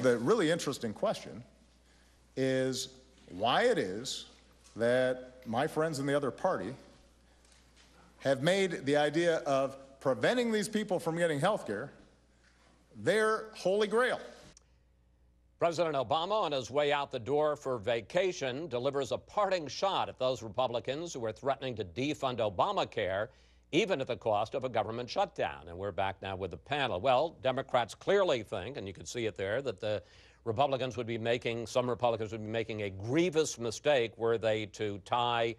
The really interesting question is why it is that my friends in the other party have made the idea of preventing these people from getting health care their holy grail. President Obama, on his way out the door for vacation, delivers a parting shot at those Republicans who are threatening to defund Obamacare, even at the cost of a government shutdown. And we're back now with the panel. Well, Democrats clearly think, and you can see it there, that the Republicans would be making, some Republicans would be making a grievous mistake were they to tie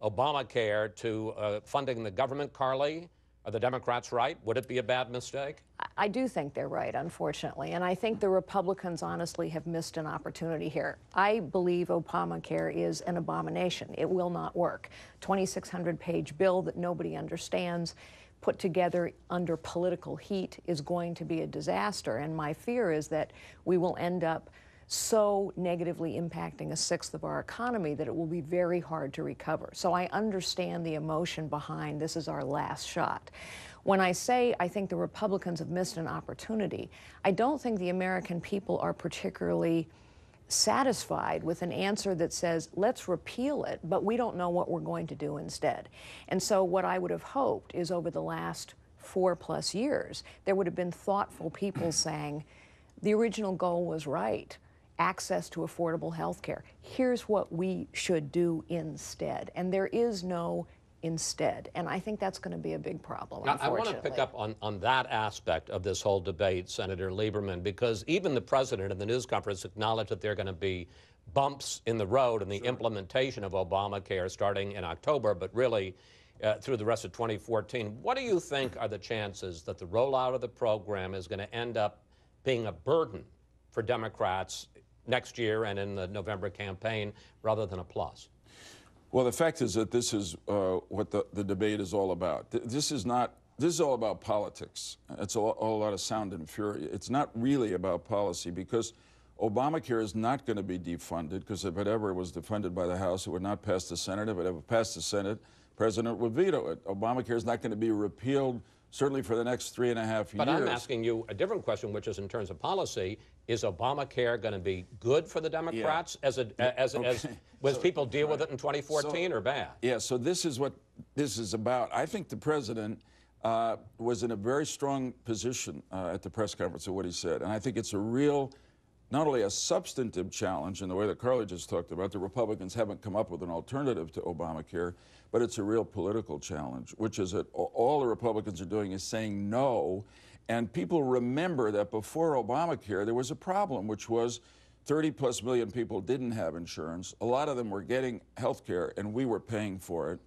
Obamacare to funding the government. Carly, are the Democrats right? Would it be a bad mistake? I do think they're right, unfortunately, and I think the Republicans honestly have missed an opportunity here. I believe Obamacare is an abomination. It will not work. 2,600-page bill that nobody understands, put together under political heat, is going to be a disaster, and my fear is that we will end up so negatively impacting a sixth of our economy that it will be very hard to recover. So I understand the emotion behind this is our last shot. When I say I think the Republicans have missed an opportunity, I don't think the American people are particularly satisfied with an answer that says, let's repeal it, but we don't know what we're going to do instead. And so what I would have hoped is over the last 4+ years, there would have been thoughtful people saying, the original goal was right. Access to affordable health care. Here's what we should do instead. And there is no instead. And I think that's going to be a big problem, now, I want to pick up on that aspect of this whole debate, Senator Lieberman, because even the president in the news conference acknowledged that there are going to be bumps in the road in the implementation of Obamacare starting in October, but really through the rest of 2014. What do you think are the chances that the rollout of the program is going to end up being a burden for Democrats next year and in the November campaign rather than a plus? Well, the fact is that this is what the debate is all about. This is all about politics. It's all a lot of sound and fury. It's not really about policy because Obamacare is not going to be defunded, because if it ever was defunded by the House, it would not pass the Senate. If it ever passed the Senate, the President would veto it. Obamacare is not going to be repealed, certainly for the next 3.5 years. But I'm asking you a different question, which is in terms of policy. Is Obamacare going to be good for the Democrats as people deal with it in 2014 or bad? Yeah, so this is what this is about. I think the President was in a very strong position at the press conference of what he said. And I think it's a real, not only a substantive challenge in the way that Carly just talked about, the Republicans haven't come up with an alternative to Obamacare, but it's a real political challenge, which is that all the Republicans are doing is saying no. And people remember that before Obamacare, there was a problem, which was 30+ million people didn't have insurance. A lot of them were getting health care, and we were paying for it.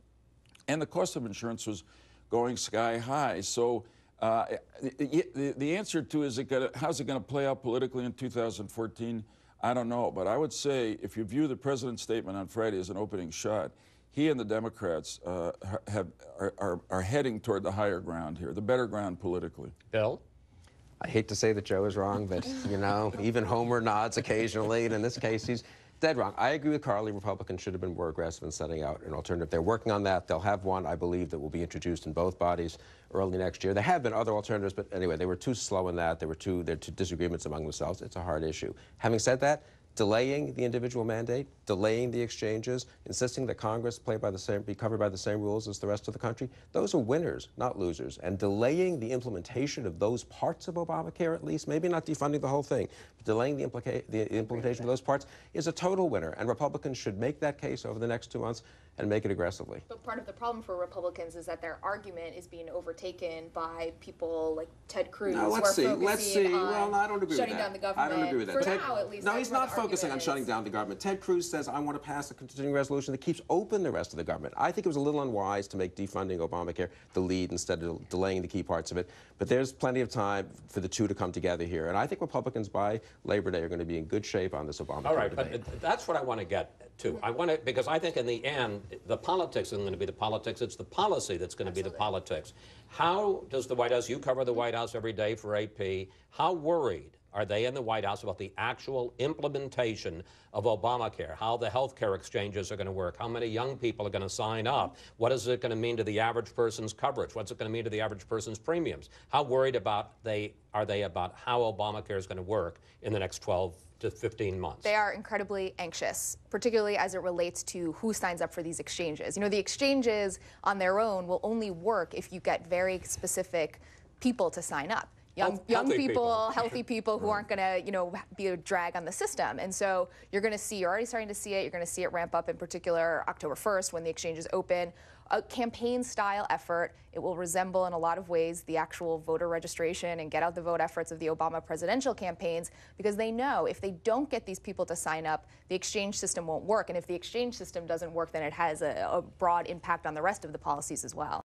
And the cost of insurance was going sky high. So the answer to how's it going to play out politically in 2014, I don't know. But I would say if you view the President's statement on Friday as an opening shot, he and the Democrats are heading toward the higher ground here, the better ground politically. Bill? I hate to say that Joe is wrong, but, you know, even Homer nods occasionally, and in this case, he's dead wrong. I agree with Carly. Republicans should have been more aggressive in setting out an alternative. They're working on that. They'll have one, I believe, that will be introduced in both bodies early next year. There have been other alternatives, but anyway, they were too slow in that. There were two disagreements among themselves. It's a hard issue. Having said that, delaying the individual mandate, delaying the exchanges, insisting that Congress be covered by the same rules as the rest of the country, those are winners, not losers. And delaying the implementation of those parts of Obamacare, at least, maybe not defunding the whole thing, but delaying the implementation of those parts is a total winner. And Republicans should make that case over the next 2 months and make it aggressively. But part of the problem for Republicans is that their argument is being overtaken by people like Ted Cruz. No, let's see. Well, no, I don't agree with that. Shutting down the government. I don't agree with that. For now, at least. No, he's not focusing on shutting down the government. Ted Cruz says, I want to pass a continuing resolution that keeps open the rest of the government. I think it was a little unwise to make defunding Obamacare the lead instead of delaying the key parts of it. But there's plenty of time for the two to come together here. And I think Republicans by Labor Day are going to be in good shape on this Obamacare All right, debate. but that's what I want to get to. Because I think in the end, the politics isn't going to be the politics, it's the policy that's going to be the politics. How does the White House, you cover the White House every day for AP, how worried are they in the White House about the actual implementation of Obamacare, how the health care exchanges are going to work, how many young people are going to sign up, what is it going to mean to the average person's coverage, what's it going to mean to the average person's premiums? How worried are they about how Obamacare is going to work in the next 12 to 15 months? They are incredibly anxious, particularly as it relates to who signs up for these exchanges. You know, the exchanges on their own will only work if you get very specific people to sign up. Young people, healthy people who aren't going to, you know, be a drag on the system. And so you're going to see, you're already starting to see it, you're going to see it ramp up in particular October 1st when the exchanges open. A campaign-style effort. It will resemble in a lot of ways the actual voter registration and get out the vote efforts of the Obama presidential campaigns, because they know if they don't get these people to sign up, the exchange system won't work. And if the exchange system doesn't work, then it has a broad impact on the rest of the policies as well.